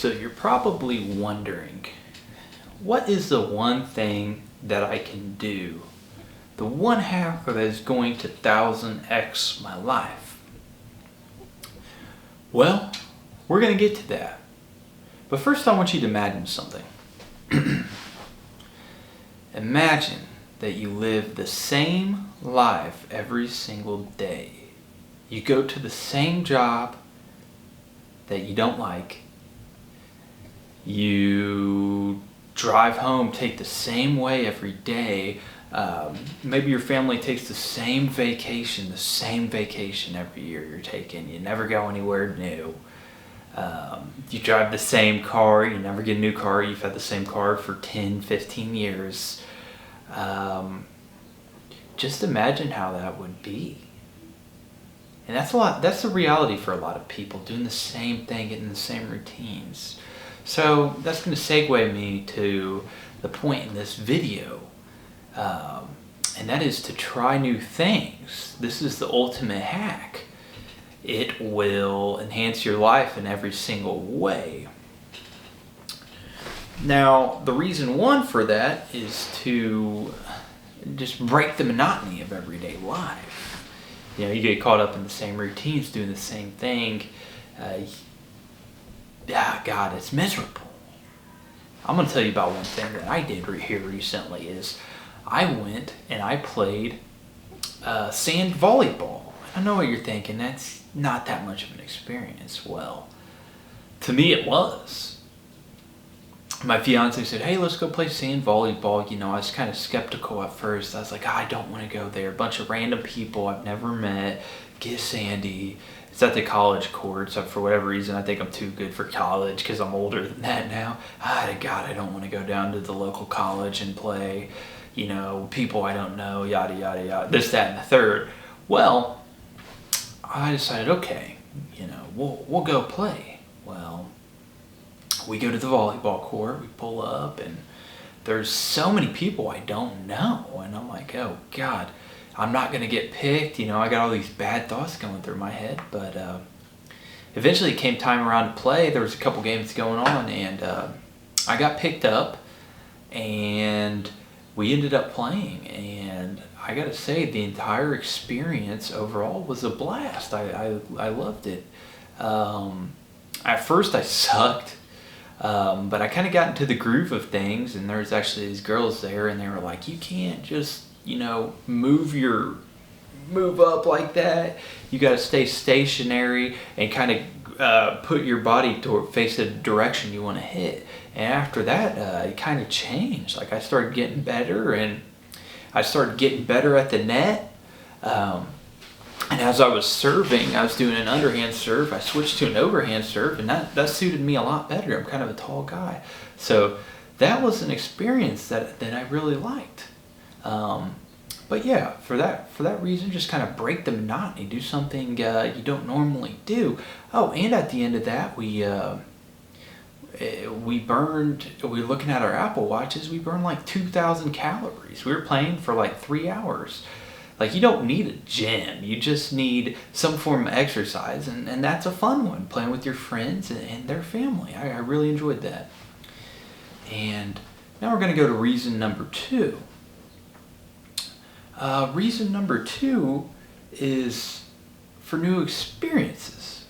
So you're probably wondering, what is the one thing that I can do? The one hack that is going to 1000x my life? Well, we're going to get to that. But first I want you to imagine something. Imagine that you live the same life every single day. You go to the same job that you don't like. You drive home, take the same way every day. Maybe your family takes the same vacation every year you're taking. You never go anywhere new. You drive the same car, you never get a new car, you've had the same car for 10, 15 years. Just imagine how that would be. And that's the reality for a lot of people, doing the same thing, getting the same routines. So that's going to segue me to the point in this video, and that is to try new things. This is the ultimate hack. It will enhance your life in every single way. Now, the reason one for that is to just break the monotony of everyday life. You know, you get caught up in the same routines, doing the same thing. God, it's miserable. I'm going to tell you about one thing that I did here recently is I went and I played sand volleyball. I know what you're thinking, that's not that much of an experience. Well, to me it was. My fiance said, hey, let's go play sand volleyball. You know, I was kind of skeptical at first. I was like, I don't want to go there. A bunch of random people I've never met, get sandy. It's at the college court, so for whatever reason, I think I'm too good for college because I'm older than that now. God, I don't want to go down to the local college and play, you know, people I don't know, yada, yada, yada, this, that, and the third. Well, I decided, okay, you know, we'll go play. Well, we go to the volleyball court, we pull up, and there's so many people I don't know. And I'm like, oh, God, I'm not going to get picked. You know, I got all these bad thoughts going through my head. But eventually it came time around to play. There was a couple games going on, and I got picked up, and we ended up playing. And I got to say, the entire experience overall was a blast. I loved it. At first I sucked. But I kind of got into the groove of things, and there was actually these girls there, and they were like, you can't just, you know, move up like that. You got to stay stationary and kind of put your body to face the direction you want to hit. And after that, it kind of changed. Like, I started getting better, and I started getting better at the net. And as I was serving, I was doing an underhand serve. I switched to an overhand serve, and that suited me a lot better. I'm kind of a tall guy. So that was an experience that I really liked. But yeah, for that reason, just kind of break the monotony, do something you don't normally do. Oh, and at the end of that, we were looking at our Apple Watches, we burned like 2,000 calories. We were playing for like 3 hours. Like, you don't need a gym, you just need some form of exercise, and that's a fun one, playing with your friends and their family. I really enjoyed that. And now we're going to go to reason number 2. Reason number 2 is for new experiences.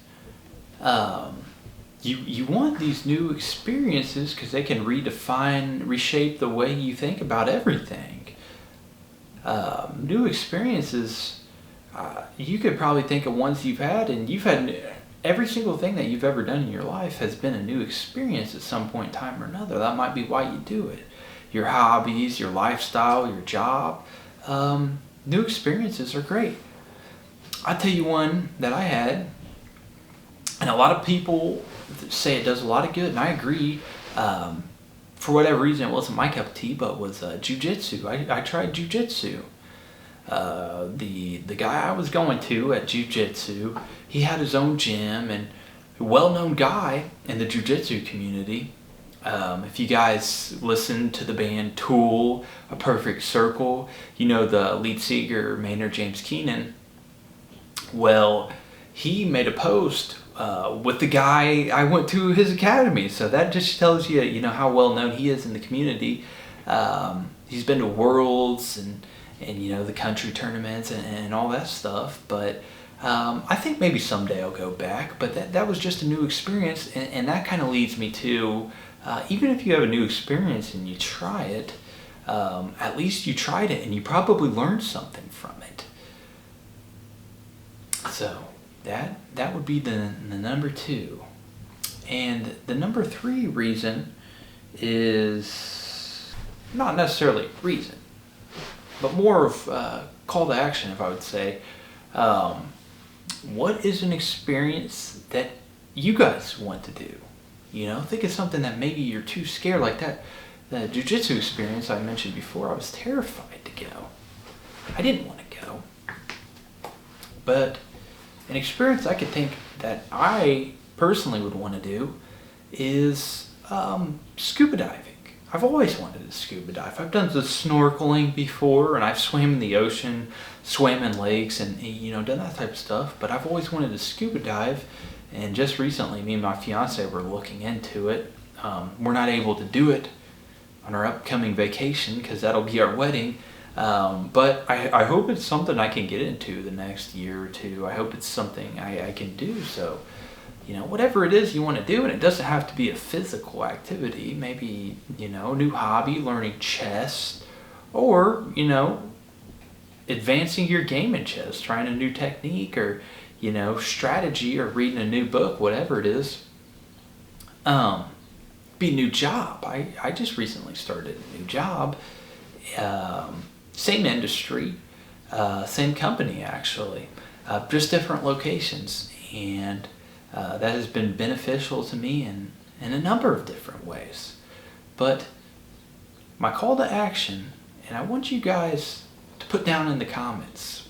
You want these new experiences because they can reshape the way you think about everything. New experiences, you could probably think of ones you've had, and every single thing that you've ever done in your life has been a new experience at some point in time or another. That might be why you do it. Your hobbies, your lifestyle, your job. New experiences are great. I'll tell you one that I had, and a lot of people say it does a lot of good, and I agree. For whatever reason, it wasn't my cup of tea, but was jiu-jitsu. I tried jiu-jitsu. The guy I was going to at jiu-jitsu, he had his own gym, and a well-known guy in the jiu-jitsu community. If you guys listen to the band Tool, A Perfect Circle, you know the lead singer, Maynard James Keenan. Well, he made a post with the guy I went to his academy. So that just tells you, how well known he is in the community. He's been to Worlds and the country tournaments and all that stuff. But I think maybe someday I'll go back. But that was just a new experience, and that kind of leads me to, even if you have a new experience and you try it, at least you tried it and you probably learned something from it. So that would be the number 2. And the number 3 reason is not necessarily reason, but more of call to action, if I would say. What is an experience that you guys want to do? Think of something that maybe you're too scared, like that. The jiu-jitsu experience I mentioned before, I was terrified to go. I didn't want to go. But an experience I could think that I personally would want to do is scuba diving. I've always wanted to scuba dive. I've done the snorkeling before, and I've swam in the ocean, swam in lakes, and done that type of stuff. But I've always wanted to scuba dive, and just recently, me and my fiance were looking into it. We're not able to do it on our upcoming vacation because that'll be our wedding. But I hope it's something I can get into the next year or two. I hope it's something I can do. So, whatever it is you want to do, and it doesn't have to be a physical activity. Maybe, a new hobby, learning chess, or, advancing your game in chess, trying a new technique, or, strategy, or reading a new book, whatever it is. Be a new job. I just recently started a new job. Same industry, same company actually, just different locations, and that has been beneficial to me in a number of different ways. But my call to action, and I want you guys to put down in the comments,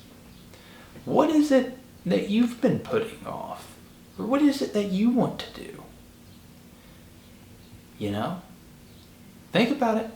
what is it that you've been putting off? Or what is it that you want to do? Think about it.